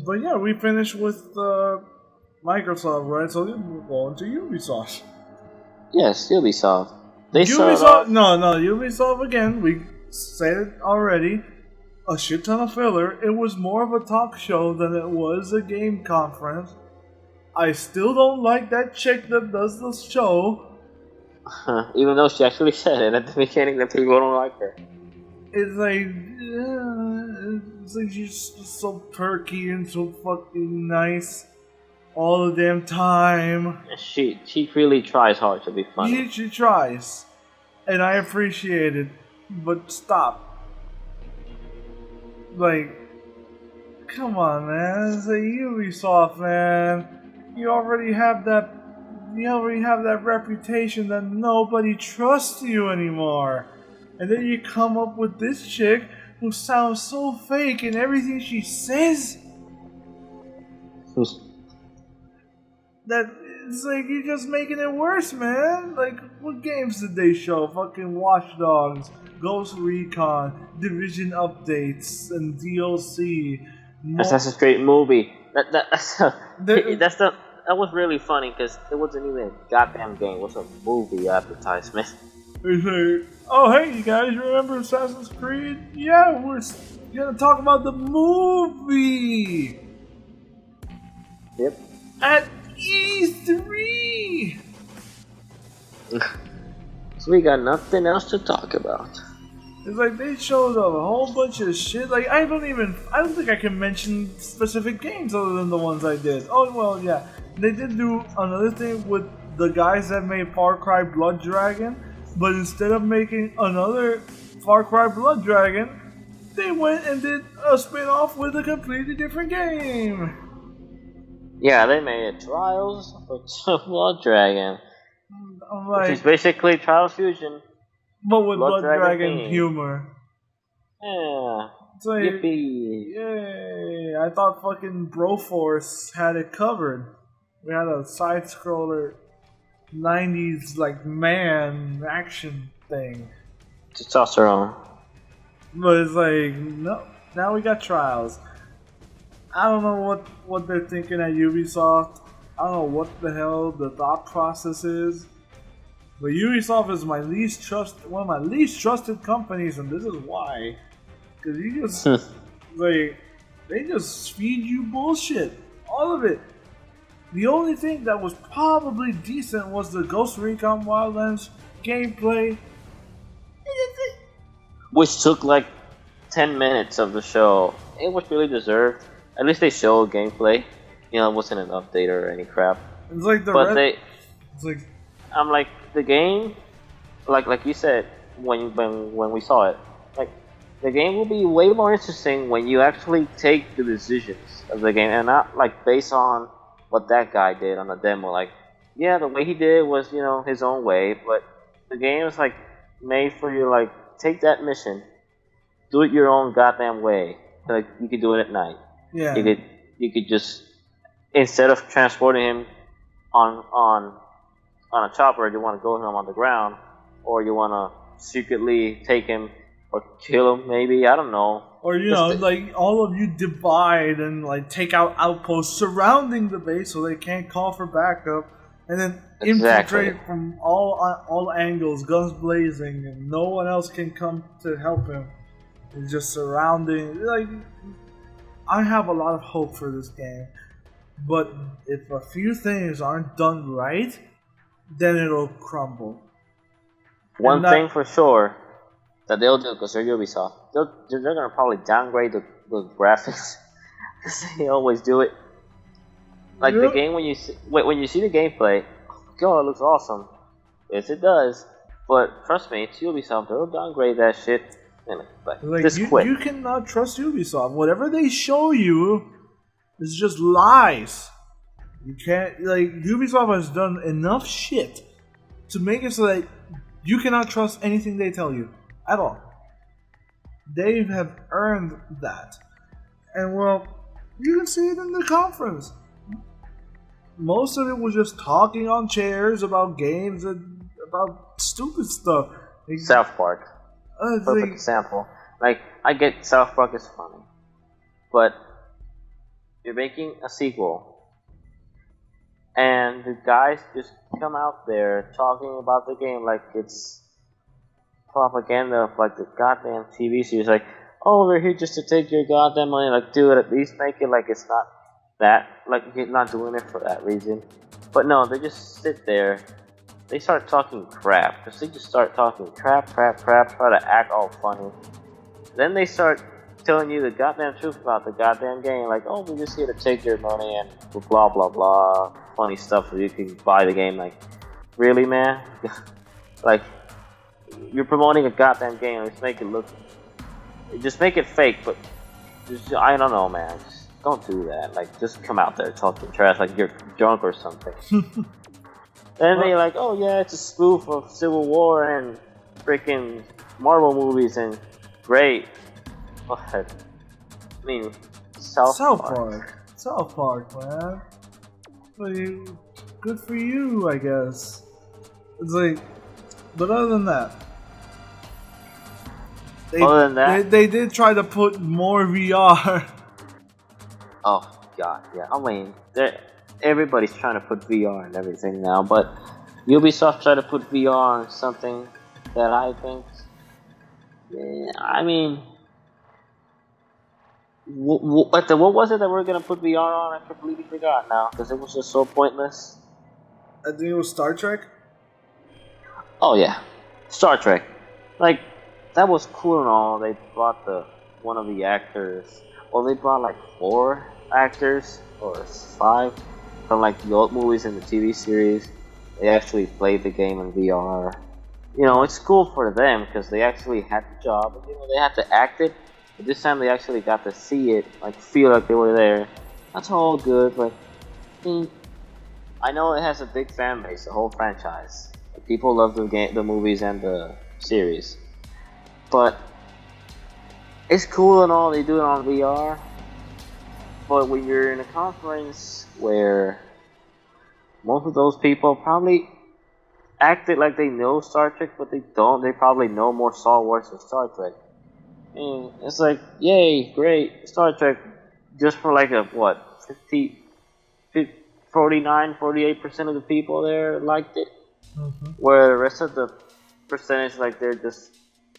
But yeah, we finished with Microsoft, right? So we move on to Ubisoft. Yes, Ubisoft. They started Ubisoft, off. no, Ubisoft again. We said it already. A shit ton of filler. It was more of a talk show than it was a game conference. I still don't like that chick that does the show. Even though she actually said it at the beginning that people don't like her. It's like she's so perky and so fucking nice all the damn time. She really tries hard to be funny. She tries, and I appreciate it, but stop. Like, come on, man. It's a Ubisoft, man. You already have that. You already have that reputation that nobody trusts you anymore. And then you come up with this chick who sounds so fake in everything she says that it's like you're just making it worse, man. Like, what games did they show? Fucking Watch Dogs, Ghost Recon, Division updates, and DLC. Assassin's Creed movie. That was really funny because it wasn't even a goddamn game. It was a movie advertisement. They say, oh hey, you guys remember Assassin's Creed? Yeah, we're gonna talk about the movie Yep. at E3. So we got nothing else to talk about. It's like they showed a whole bunch of shit. Like I don't think I can mention specific games other than the ones I did. Oh well, yeah, they did do another thing with the guys that made Far Cry Blood Dragon, but instead of making another Far Cry Blood Dragon, they went and did a spin-off with a completely different game. Yeah, they made it Trials of Blood Dragon, Like, which is basically Trials Fusion. but with Blood Dragon theme. Humor. Yeah. It's like, Yippee. yay! I thought fucking Broforce had it covered. We had a side-scroller 90s like man action thing. Testosterone. But it's like, no, now we got Trials. I don't know what they're thinking at Ubisoft. I don't know what the hell the thought process is. But Ubisoft is one of my least trusted companies, and this is why. Because you just like they just feed you bullshit, all of it. The only thing that was probably decent was the Ghost Recon Wildlands gameplay. Which took like 10 minutes of the show. It was really deserved. At least they showed gameplay. You know, it wasn't an update or any crap. It's like it's like I'm like the game, like you said when we saw it. Like the game will be way more interesting when you actually take the decisions of the game and not like based on what that guy did on the demo. Like, yeah, the way he did was his own way, but the game is like made for you. Like, take that mission, do it your own goddamn way. Like you could do it at night. yeah. You could just instead of transporting him on a chopper, you want to go him on the ground, or you want to secretly take him or kill him. Maybe I don't know. Or like all of you divide and like take out outposts surrounding the base so they can't call for backup, and then infiltrate from all angles, guns blazing, and no one else can come to help him. It's just surrounding. Like, I have a lot of hope for this game, but if a few things aren't done right, then it'll crumble. One thing for sure that they'll do, because they're Ubisoft, they're gonna probably downgrade the graphics, because they always do it. Like the game, when you see the gameplay, God, it looks awesome. Yes, it does. But trust me, it's Ubisoft. They'll downgrade that shit. Like you cannot trust Ubisoft. Whatever they show you is just lies. You can't, like, Ubisoft has done enough shit to make it so that you cannot trust anything they tell you at all. They have earned that. And well, you can see it in the conference. Most of it was just talking on chairs about games and about stupid stuff. South Park. Perfect like, example. Like, I get South Park is funny, but you're making a sequel, and the guys just come out there talking about the game like it's propaganda of like the goddamn TV series. Like, oh, we're here just to take your goddamn money. Like, dude, at least make it like it's not that. Like, you're not doing it for that reason. But no, they just sit there. They start talking crap. Because they just start talking crap, try to act all funny. Then they start telling you the goddamn truth about the goddamn game. Like, oh, we're just here to take your money and blah, blah, blah. Funny stuff so you can buy the game. Like, really, man? Like, you're promoting a goddamn game. Let's make it look... Just make it fake, but... Just, I don't know, man. Just don't do that. Like, just come out there talking trash like you're drunk or something. Then they're like, oh yeah, it's a spoof of Civil War and freaking Marvel movies and great. But, I mean, South Park. South Park, man. Like, good for you, I guess. It's like, but other than that, they did try to put more VR. Oh god, yeah. I mean, everybody's trying to put VR and everything now, but Ubisoft tried to put VR on something that I think, I mean, what was it that we were gonna put VR on? I completely forgot now because it was just so pointless. I think it was Star Trek. Oh yeah, Star Trek. Like, that was cool and all. They brought one of the actors. Well, they brought like 4 actors or 5 from like the old movies and the TV series. They actually played the game in VR. You know, it's cool for them because they actually had the job. You know, they had to act it. But this time they actually got to see it, like feel like they were there. That's all good, but I know it has a big fan base, the whole franchise. People love the movies and the series. But it's cool and all, they do it on VR. But when you're in a conference where most of those people probably acted like they know Star Trek, but they don't. They probably know more Star Wars than Star Trek. And it's like, yay, great, Star Trek, just for like a, 48% of the people there liked it. Mm-hmm. Where the rest of the percentage, like, they're just,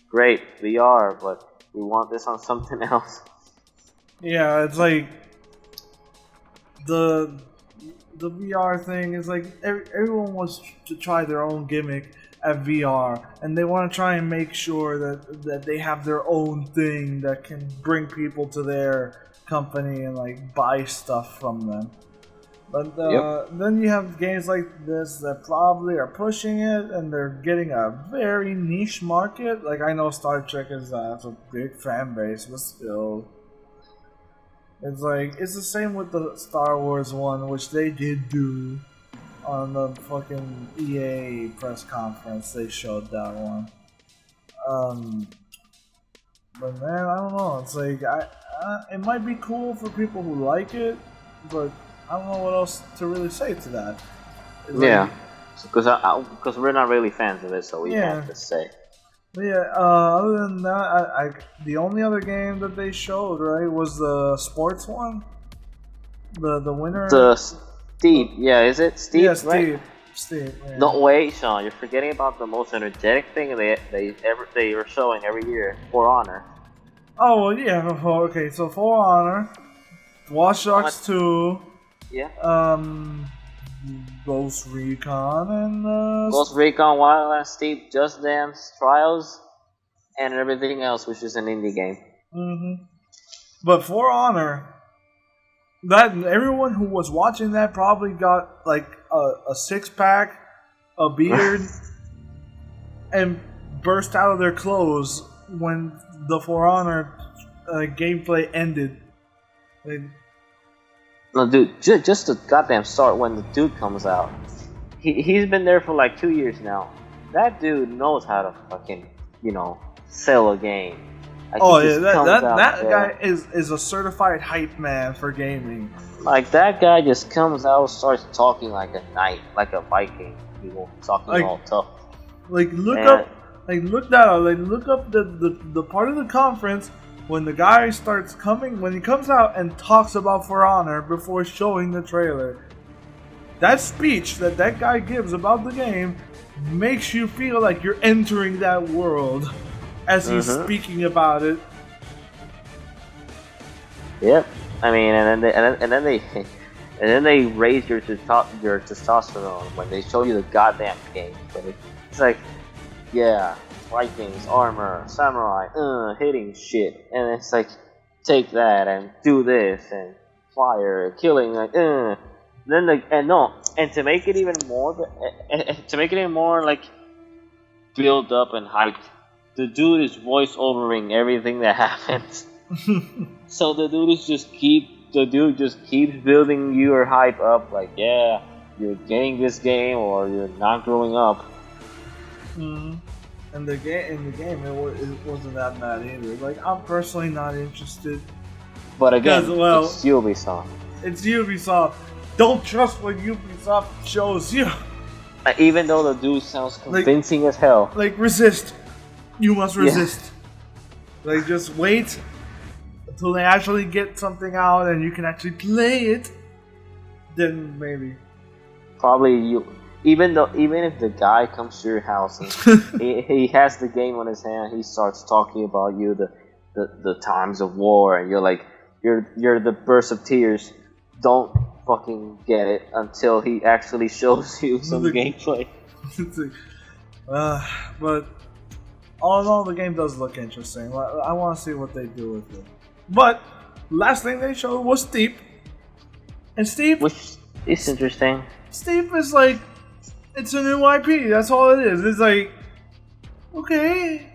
great, VR, but we want this on something else. Yeah, it's like, the VR thing is like, everyone wants to try their own gimmick at VR, and they want to try and make sure that they have their own thing that can bring people to their company and like buy stuff from them. But then you have games like this that probably are pushing it, and they're getting a very niche market. Like, I know Star Trek has a big fan base, but still, it's like, it's the same with the Star Wars one, which they did do on the fucking EA press conference. They showed that one. But man, I don't know. It's like, it might be cool for people who like it, but I don't know what else to really say to that. It's yeah, because we're not really fans of it, so we have to say. But yeah, other than that, the only other game that they showed, right, was the sports one. The winner. The Steve, yeah, is it Steve? Yeah, Steve. Right? Steve. Yeah. No, wait, Sean, you're forgetting about the most energetic thing they were showing every year, For Honor. Oh well, yeah. Okay, so For Honor, Watch Dogs 2. Yeah. Ghost Recon and Ghost Recon, Wildlands, Steep, Just Dance, Trials, and everything else, which is an indie game. Mm-hmm. But For Honor, that everyone who was watching that probably got like a 6-pack, a beard, and burst out of their clothes when the For Honor gameplay ended. Like, no, dude, just the goddamn start when the dude comes out. He's been there for like 2 years now. That dude knows how to fucking, sell a game. Like, that guy is a certified hype man for gaming. Like, that guy just comes out, starts talking like a knight, like a Viking. He will talking all tough. Like, look Like look that up. Like look up the part of the conference when the guy starts coming, when he comes out and talks about For Honor before showing the trailer. That speech that guy gives about the game makes you feel like you're entering that world as he's speaking about it. Yep. I mean, and then they raise your testosterone when they show you the goddamn game. But it's like, yeah, Vikings, armor, samurai, hitting shit, and it's like, take that and do this and fire, killing, like, Then and to make it even more like build up and hyped, the dude is voice overing everything that happens. So the dude just keeps building your hype up, like, yeah, you're getting this game or you're not growing up. And the game it wasn't that bad either. Like, I'm personally not interested. But again, it's Ubisoft. It's Ubisoft. Don't trust what Ubisoft shows you. Even though the dude sounds convincing as hell. Like, resist. You must resist. Yeah. Like, just wait until they actually get something out and you can actually play it. Then maybe. Probably you. Even if the guy comes to your house and he has the game on his hand, he starts talking about you, the times of war, and you're like, you're the burst of tears. Don't fucking get it until he actually shows you some gameplay. But all in all, the game does look interesting. I want to see what they do with it. But last thing they showed was Steep, and Steep, which is interesting. Steep is like, it's a new IP. That's all it is. It's like, okay,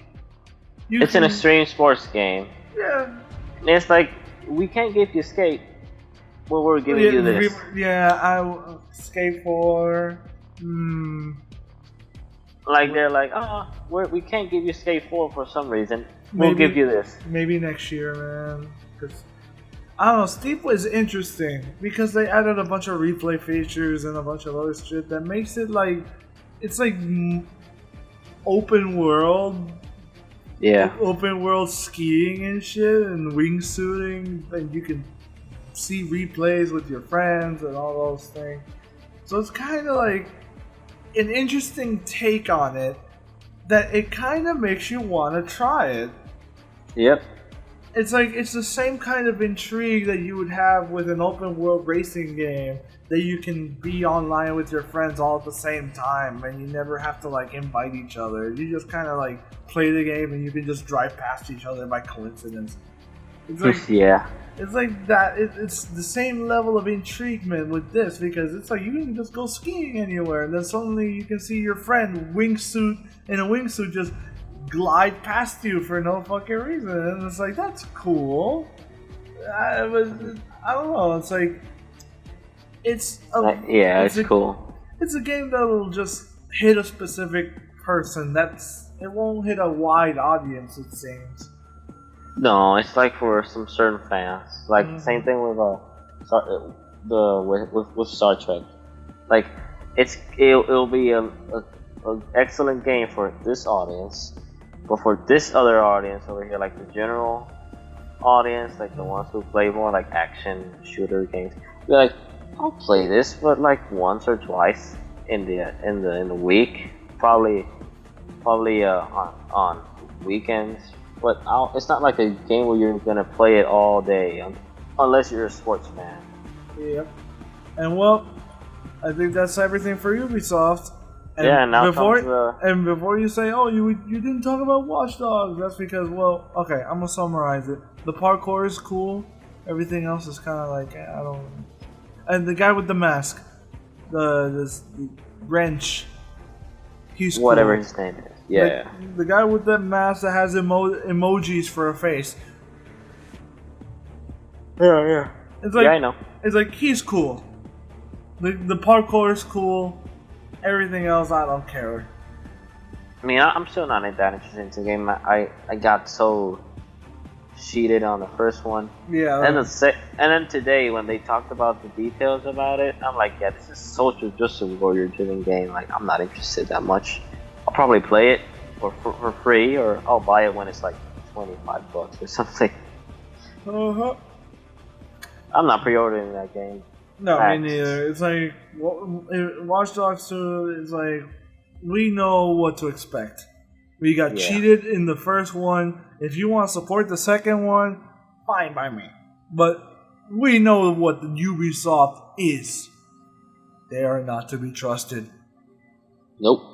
it's an extreme sports game. Yeah, and it's like, we can't give you Skate. Well, we're giving you this. Skate 4. Like, they're like, we can't give you Skate 4 for some reason. We'll give you this. Maybe next year, man. Because, I don't know, Steep was interesting because they added a bunch of replay features and a bunch of other shit that makes it like, it's like open world. Yeah. Open world skiing and shit and wingsuiting, and you can see replays with your friends and all those things. So it's kind of like an interesting take on it that it kind of makes you want to try it. Yep. It's like, it's the same kind of intrigue that you would have with an open world racing game that you can be online with your friends all at the same time and you never have to like invite each other. You just kind of like play the game and you can just drive past each other by coincidence. It's like, yeah. It's like that. It's the same level of intriguement with this because it's like you can just go skiing anywhere and then suddenly you can see your friend in a wingsuit just glide past you for no fucking reason, and it's like, that's cool. I don't know. It's like it's cool. It's a game that'll just hit a specific person. It won't hit a wide audience, it seems. No, it's like for some certain fans. Like same thing with with Star Trek. Like it'll be an excellent game for this audience, but for this other audience over here, like the general audience, like the ones who play more like action shooter games, they're like, I'll play this, but like once or twice in the week, probably on weekends. But it's not like a game where you're gonna play it all day, unless you're a sports fan. Yep. And well, I think that's everything for Ubisoft. And yeah. Now before you say, oh, you didn't talk about Watch Dogs, that's because, well, okay, I'm gonna summarize it. The parkour is cool. Everything else is kind of like, I don't. And the guy with the mask, the wrench, he's whatever cool. His name is. Yeah. The guy with the mask that has emojis for a face. Yeah. It's like, yeah, I know. It's like, he's cool. The parkour is cool. Everything else, I don't care. I mean, I'm still not that interested in the game. I got so cheated on the first one. Yeah. And then today, when they talked about the details about it, I'm like, yeah, this is just a warrior driven game. Like, I'm not interested that much. I'll probably play it, for free, or I'll buy it when it's like $25 or something. Uh-huh. I'm not pre-ordering that game. No, me Facts. neither. It's like Watch Dogs 2 is like we know what to expect. We got Yeah. cheated in the first one. If you want to support the second one, fine by me. But we know what the Ubisoft is. They are not to be trusted. Nope.